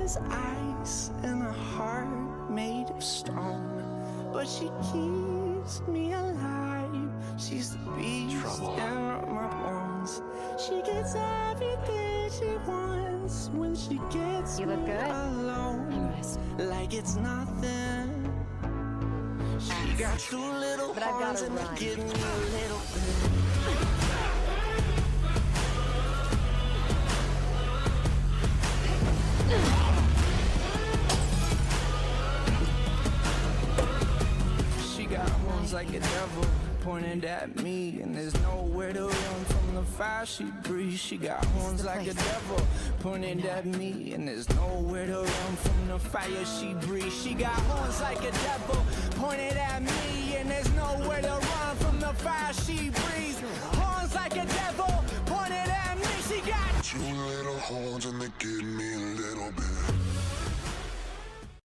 is ice and a heart made of stone, but she keeps me alive. She's the beast in my bones. She gets everything she wants when she gets You look me good. alone, like it's nothing. She got two little But I've horns gotta and they run. give me a little bit. She got horns like a devil pointed at me, and there's nowhere to run from the fire she breathes. She got horns like a devil pointed at me, and there's nowhere to run from the fire she breathes. She got horns like a devil pointed at me, and there's nowhere to run from the fire she breathes. Horns like a devil pointed at me. She got two little horns and they give me a little